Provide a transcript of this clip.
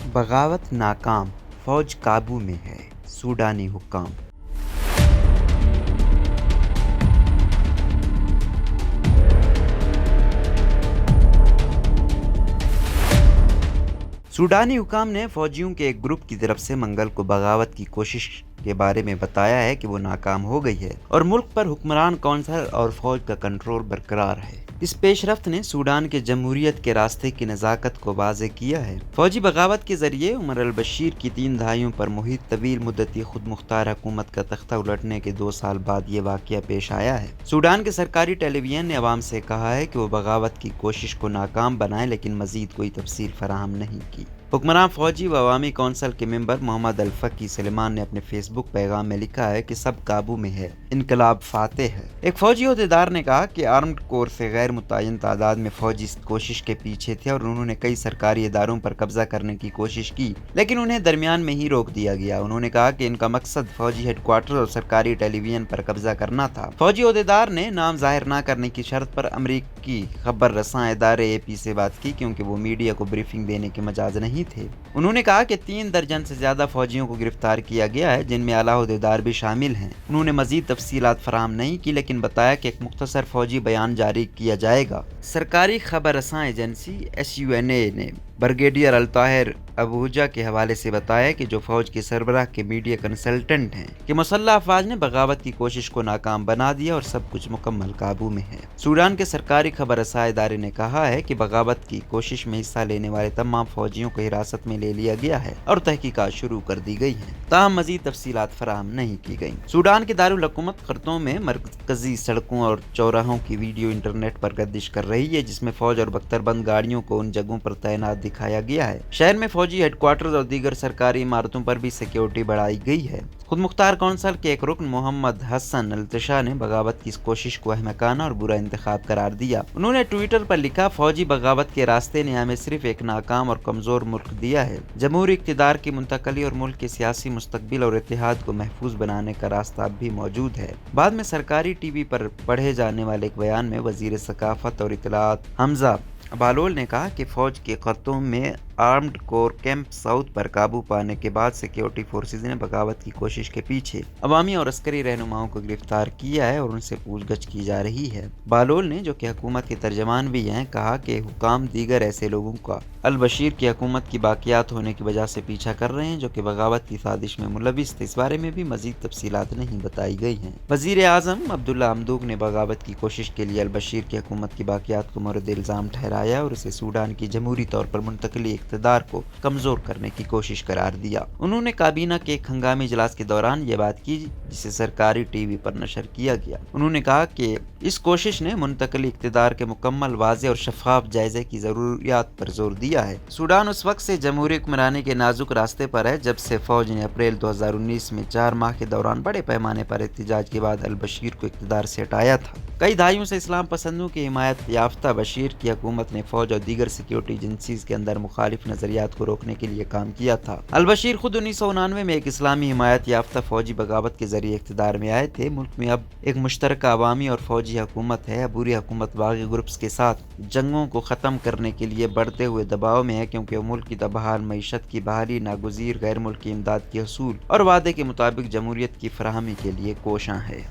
بغاوت ناکام، فوج قابو میں ہے، سوڈانی حکام۔ سوڈانی حکام نے فوجیوں کے ایک گروپ کی طرف سے منگل کو بغاوت کی کوشش کے بارے میں بتایا ہے کہ وہ ناکام ہو گئی ہے اور ملک پر حکمران کونسل اور فوج کا کنٹرول برقرار ہے۔ اس پیش رفت نے سوڈان کے جمہوریت کے راستے کی نزاکت کو واضح کیا ہے۔ فوجی بغاوت کے ذریعے عمر البشیر کی 3 دہائیوں پر محیط طویل مدتی خود مختار حکومت کا تختہ الٹنے کے 2 سال بعد یہ واقعہ پیش آیا ہے۔ سوڈان کے سرکاری ٹیلی ویژن نے عوام سے کہا ہے کہ وہ بغاوت کی کوشش کو ناکام بنائیں، لیکن مزید کوئی تفصیل فراہم نہیں کی۔ حکمران فوجی و عوامی کونسل کے ممبر محمد الفقی سلیمان نے اپنے فیس بک پیغام میں لکھا ہے کہ سب قابو میں ہے، انقلاب فاتح ہے۔ ایک فوجی عہدیدار نے کہا کہ آرمڈ کور سے غیر متعین تعداد میں فوجی اس کوشش کے پیچھے تھے اور انہوں نے کئی سرکاری اداروں پر قبضہ کرنے کی کوشش کی، لیکن انہیں درمیان میں ہی روک دیا گیا۔ انہوں نے کہا کہ ان کا مقصد فوجی ہیڈ کوارٹر اور سرکاری ٹیلی ویژن پر قبضہ کرنا تھا۔ فوجی عہدیدار نے نام ظاہر نہ کرنے کی شرط پر امریکی خبر رساں ادارے AP سے بات کی، کیونکہ وہ میڈیا کو بریفنگ دینے کے مجاز نہیں تھے۔ انہوں نے کہا کہ 3 درجن سے زیادہ فوجیوں کو گرفتار کیا گیا ہے، جن میں اعلیٰ عہدیدار بھی شامل ہیں۔ انہوں نے مزید تفصیلات فراہم نہیں کی، لیکن بتایا کہ ایک مختصر فوجی بیان جاری کیا جائے گا۔ سرکاری خبر رساں ایجنسی SUNA نے بریگیڈیئر الطاہر ابوہجہ کے حوالے سے بتایا کہ جو فوج کے سربراہ کے میڈیا کنسلٹنٹ ہیں کہ مسلح افواج نے بغاوت کی کوشش کو ناکام بنا دیا اور سب کچھ مکمل قابو میں ہے۔ سوڈان کے سرکاری خبر رساں ادارے نے کہا ہے کہ بغاوت کی کوشش میں حصہ لینے والے تمام فوجیوں کو حراست میں لے لیا گیا ہے اور تحقیقات شروع کر دی گئی ہیں، تاہم مزید تفصیلات فراہم نہیں کی گئیں۔ سوڈان کے دارالحکومت خرطوم میں مرکزی سڑکوں اور چوراہوں کی ویڈیو انٹرنیٹ پر گردش کر رہی ہے، جس میں فوج اور بختربند گاڑیوں کو ان جگہوں پر تعینات دکھایا گیا ہے۔ شہر میں فوجی ہیڈ کوارٹرز اور دیگر سرکاری عمارتوں پر بھی سیکیورٹی بڑھائی گئی ہے۔ خود مختار کونسل کے ایک رکن محمد حسن التشا نے بغاوت کی اس کوشش کو احمقانہ اور برا انتخاب قرار دیا۔ انہوں نے ٹویٹر پر لکھا، فوجی بغاوت کے راستے نے ہمیں صرف ایک ناکام اور کمزور ملک دیا ہے۔ جمہوری اقتدار کی منتقلی اور ملک کے سیاسی مستقبل اور اتحاد کو محفوظ بنانے کا راستہ اب بھی موجود ہے۔ بعد میں سرکاری TV پر پڑھے جانے والے ایک بیان میں وزیر ثقافت اور اطلاعات حمزہ بہلول نے کہا کہ فوج کے خرطوم میں آرمڈ کور کیمپ ساؤتھ پر قابو پانے کے بعد سیکیورٹی فورسز نے بغاوت کی کوشش کے پیچھے عوامی اور عسکری رہنماؤں کو گرفتار کیا ہے اور ان سے پوچھ گچھ کی جا رہی ہے۔ بہلول نے، جو کہ حکومت کے ترجمان بھی ہیں، کہا کہ حکام دیگر ایسے لوگوں کا البشیر کی حکومت کی باقیات ہونے کی وجہ سے پیچھا کر رہے ہیں جو کہ بغاوت کی سازش میں ملوث تھے۔ اس بارے میں بھی مزید تفصیلات نہیں بتائی گئی ہیں۔ وزیر اعظم عبداللہ حمدوک نے بغاوت کی کوشش کے لیے البشیر کی حکومت کی باقیات کو مورد الزام ٹھہرایا اور اسے سوڈان کی جمہوری طور پر منتقلی اقتدار کو کمزور کرنے کی کوشش قرار دیا۔ انہوں نے کابینہ کے ایک ہنگامی اجلاس کے دوران یہ بات کی، جسے سرکاری TV پر نشر کیا گیا۔ انہوں نے کہا کہ اس کوشش نے منتقلی اقتدار کے مکمل، واضح اور شفاف جائزے کی ضروریات پر زور دیا ہے۔ سوڈان اس وقت سے جمہوری حکمرانی کے نازک راستے پر ہے جب سے فوج نے اپریل 2019 میں 4 ماہ کے دوران بڑے پیمانے پر احتجاج کے بعد البشیر کو اقتدار سے ہٹایا تھا۔ کئی دہائیوں سے اسلام پسندوں کی حمایت یافتہ بشیر کی حکومت نے فوج اور دیگر سیکیورٹی ایجنسیز کے اندر مخالف نظریات کو روکنے کے لیے کام کیا تھا۔ البشیر خود 1999 میں ایک اسلامی حمایت یافتہ فوجی بغاوت کے ذریعے اقتدار میں آئے تھے۔ ملک میں اب ایک مشترکہ عوامی اور فوجی حکومت ہے۔ عبوری حکومت باغی گروپس کے ساتھ جنگوں کو ختم کرنے کے لیے بڑھتے ہوئے دباؤ میں ہے، کیونکہ وہ ملک کی بحال معیشت کی بحالی، ناگزیر غیر ملکی امداد کے حصول اور وعدے کے مطابق جمہوریت کی فراہمی کے لیے کوشاں ہے۔